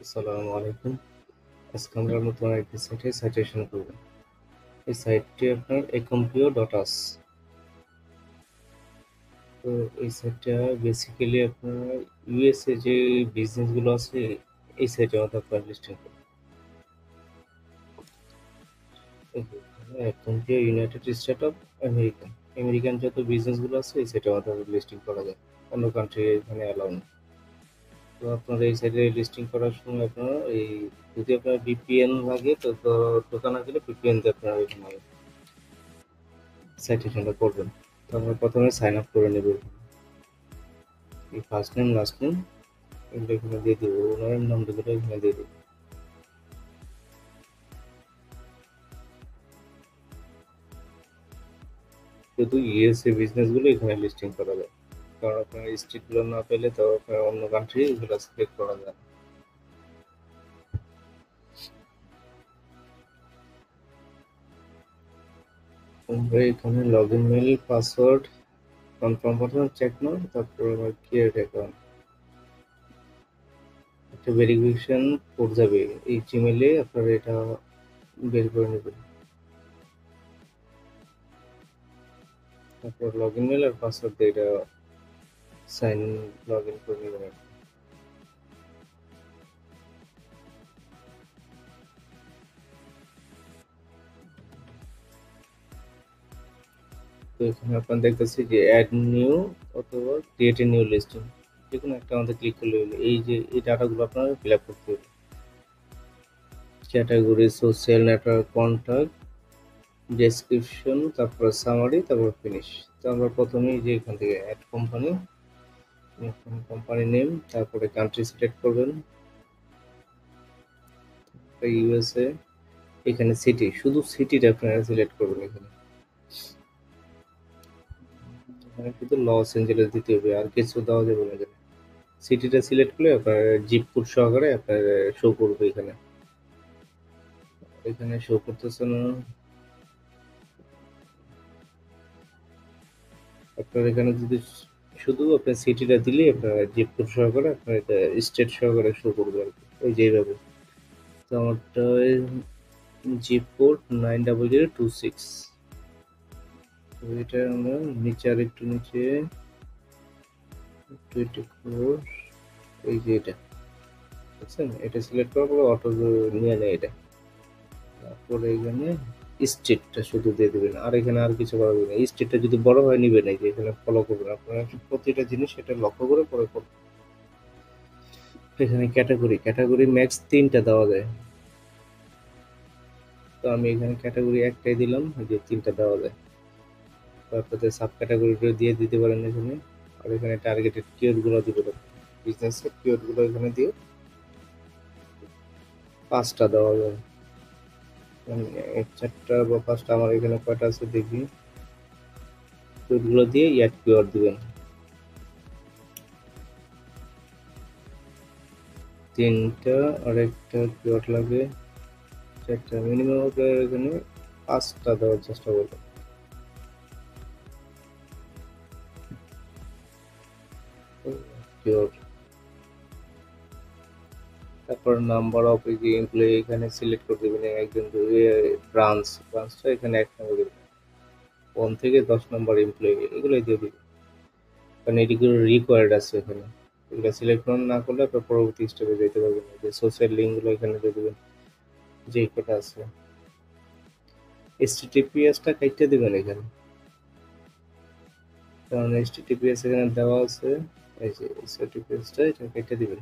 আসসালামু আলাইকুম। আজকে আমরা নতুন একটি সাইটে সাইটেশন করব। এই সাইটটি আপনার acompio.us। তো এই সাইটটা বেসিক্যালি আপনার ইউএসএ যে বিজনেসগুলো আছে এই সাইটের মধ্যে আপনার লিস্টিং করবেন। acompio United state of America. American যত বিজনেসগুলো আছে এই সাইটের মধ্যে লিস্টিং করা যায়। অন্য কান্ট্রি এখানে অ্যালাউ নেই। তো আপনার এই সাইটে লিস্টিং করার সময় আপনার যদি আপনার ভিপিএন লাগে তো ঢোকা না গেলে ভিপিএন দিয়ে আপনার এখানে সাইটেশনটা করবেন। তো আমরা প্রথমে সাইন আপ করে নেব। এই ফার্স্ট নেম লাস্ট নেম এগুলো এখানে দিয়ে দেবো, ওনারের নামগুলো এখানে দিয়ে দেবো। শুধু ইউএসএ বিজনেসগুলো এখানে লিস্টিং করা যায়, কারণ আপনার স্ট্রিটগুলো না পেলে তো আপনার অন্য কান্ট্রি এগুলো সিলেক্ট করা যায় না। আমরা এখানে log in mail password confirm প্রথমে চেক নাও, তারপর আমার ক্রিয়েট অ্যাকাউন্ট একটা ভেরিফিকেশন কোড যাবে এই জিমেলে, আপনারা এটা বের করে নেবেন। তারপর লগ ইন মেল আর পাসওয়ার্ড দিয়ে এটা সাইন লগ ইন করে নেবেন। তো এখানে আপনার দেখতেছি যে অ্যাড নিউ অথবা ক্রিয়েট এ নিউ লিস্টিং, যে কোনো একটা আমাদের ক্লিক করলে হলো। এই যে এই ডাটাগুলো আপনার ফিল আপ করতে হবে। Category, social network, contact, description, তারপর সামারি, তারপর ফিনিশ। তো আমরা প্রথমেই যে এখান থেকে অ্যাড কোম্পানি, কোম্পানি নেম, তারপরে কান্ট্রি সিলেক্ট করবেন ইউএসএ। এখানে সিটি, শুধু সিটিটা আপনারা সিলেক্ট করবেন। এখানে এখানে শুধু লস এঞ্জেলেস দিতে হবে, আর কিছু দেওয়া যাবে না। সিটিটা সিলেক্ট করলে আপনার জিপ কোড সহকারে আপনার শো করবে। এখানে এখানে শো করতেছে না। আপনার এখানে যদি শুধু আপনার সিটিটা দিলে আপনার জিপ কোড সহকারে আপনার এটা স্টেট সহকারে শো করবে আর কি, ওই যে এইভাবে। তো আমারটা জিপ কোড 90026। এটা আমরা নিচে আর একটু নিচে 24, এই যে এটা বুঝছেন, এটা সিলেক্ট করার পরে অটো নিয়ে নেয় এটা। তারপরে এখানে স্টেটটা শুধু দিয়ে দেবেন, আর এখানে আর কিছু করা যাবে না। স্টেটটা যদি বড় হয় নিবে না, যে এখানে ফলো করবেন আপনারা প্রতিটা জিনিস এটা লক্ষ্য করে পরে করবেন। এখানে ক্যাটাগরি, ক্যাটাগরি ম্যাক্স 3টা দেওয়া যায়। তো আমি এখানে ক্যাটাগরি একটাই দিলাম, এই যে 3টা দেওয়া যায়। তারপরে সাব ক্যাটাগরিটা দিয়ে দিতে পারেন এখানে। আর এখানে টার্গেটেড কিওয়ার্ড গুলো দিবেন, বিজনেসের কিওয়ার্ড গুলো এখানে দিয়ে 5টা দেওয়া যায়। 4টা বা 5টা, আমার এখানে কয়টা আছে দেখি। কিওয়ার্ড গুলো দিয়ে অ্যাড কিওয়ার্ড দিবেন। 3টা, আর একটা কিওয়ার্ড লাগে 4টা, মিনিমাম এখানে 5টা দেওয়ার চেষ্টা করবো। কিওয়ার্ড, তারপর নাম্বার অফ যে এমপ্লয়ি এখানে সিলেক্ট করে দেবেন একজন। ব্রাঞ্চটা এখানে 1 নম্বর দেবেন। 1 থেকে 10 নম্বর এমপ্লয়ি এগুলোই দিয়ে দিবেন, কারণ এটিগুলো রিকোয়ার্ড আছে এখানে। এগুলো সিলেক্ট না করলে আপনার পরবর্তী স্টেপে যেতে পারবেন না। যে সোশ্যাল লিঙ্কগুলো এখানে দিয়ে দেবেন, যে কটা আছে। HTTPS-টা কেটে দিবেন এখানে, কারণ HTTPS এখানে দেওয়া আছে। এই যে HTTPS-টা এটা কেটে দিবেন।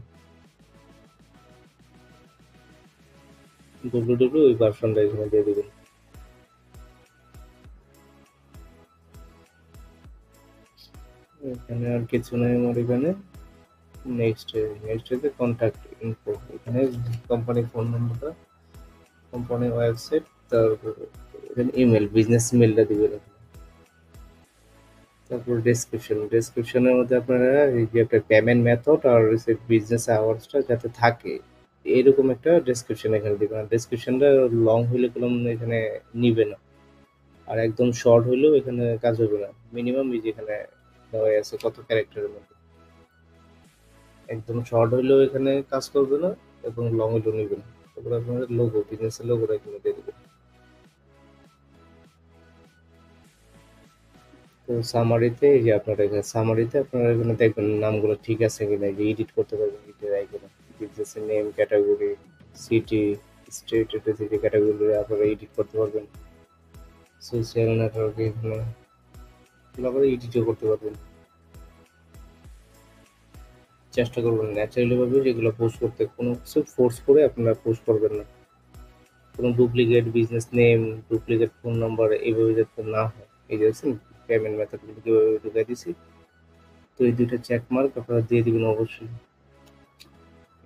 www ওই ভার্সনটা এখানে দিয়ে দিবেন। এখানে আর কিছু নাই আমার এখানে। নেক্সট হচ্ছে কন্ট্যাক্ট ইনফো। এখানে কোম্পানি ফোন নম্বরটা, কোম্পানি ওয়েবসাইট, তারপর এখানে ইমেল, বিজনেস ইমেলটা দিবেন এখানে। তারপর ডেসক্রিপশনের মধ্যে আপনারা এই যে একটা পেমেন্ট মেথড আর বিজনেস আওয়ার্সটা যাতে থাকে এরকম একটা ডেসক্রিপশন এখানে দিবেন। আর ডেসক্রিপশনটা লং হইলে কোনো এখানে নিবে না, আর একদম শর্ট হইলেও এখানে কাজ হবে না। মিনিমাম এই যেখানে দেওয়া আছে কত ক্যারেক্টারের মধ্যে, একদম শর্ট হইলেও এখানে কাজ করবে না, এবং লং হইলেও নেবেন। তারপরে আপনাদের লোগো, বিজনেসের লোগোটা এখানে দিয়ে দেবেন। তো সামারিতে এই যে আপনারা এখানে সামারিতে আপনারা এখানে দেখবেন নামগুলো ঠিক আছে কিনা, যে এডিট করতে পারবেন এডিটের আইকনে, বিজনেসের নেম, ক্যাটাগরি, সিটি, স্টেট, এটা থেকে ক্যাটাগরি আপনারা এডিট করতে পারবেন। সোশ্যাল নেটওয়ার্কে এখানে এগুলো করে এডিটও করতে পারবেন। চেষ্টা করবেন ন্যাচারালি ভাবে যেগুলো পোস্ট করতে, কোনো কিছু ফোর্স করে আপনারা পোস্ট করবেন না। কোনো duplicate business name, duplicate phone number এইভাবে যাতে না হয়। এই যে দেখছেন পেমেন্ট মেথডগুলো কীভাবে ঢুকাই দিছি। তো এই দুইটা চেক মার্ক আপনারা দিয়ে দিবেন অবশ্যই,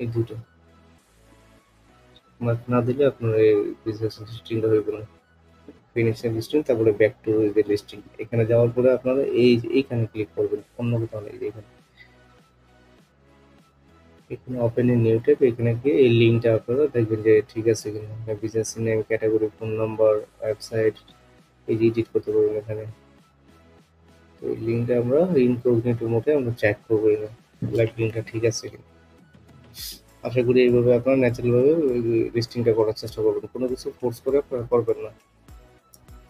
এই দুটো মার্ক না দিলে আপনার এই বিজনেস লিস্টিংটা হইবে না। ফিনিশিং লিস্টিং, তারপরে ব্যাক টু দ্য লিস্টিং, এখানে যাওয়ার পরে আপনারা এইখানে ক্লিক করবেন, অন্য কোথাও নেই। এখানে এখানে ওপেন এ নিউ ট্যাব, এখানে গিয়ে এই লিঙ্কটা আপনারা দেখবেন যে ঠিক আছে কিনা, business name, category, phone number, website, এই যে এডিট করতে পারবেন এখানে। তো এই লিঙ্কটা আমরা ইনকগনিটো মোডে আমরা চেক করবো লাইভ লিঙ্কটা ঠিক আছে কিনা। আশা করি এইভাবে আপনারা ন্যাচারাল ভাবে লিস্টিংটা করার চেষ্টা করবেন, কোনো কিছু ফোর্স করে আপনারা করবেন না।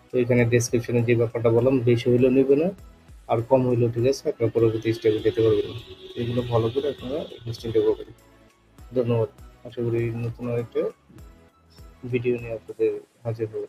তো এখানে ডেসক্রিপশনে যে ব্যাপারটা বললাম, বেশি হইলেও নিবে না, আর কম হইলেও ঠিক আছে, আপনারা পরবর্তী স্টেপে যেতে পারবেন। এগুলো ফলো করে আপনারা লিস্টিংটা করবেন। ধন্যবাদ। আশা করি নতুন আরেকটা ভিডিও নিয়ে আপনাদের হাজির হবো।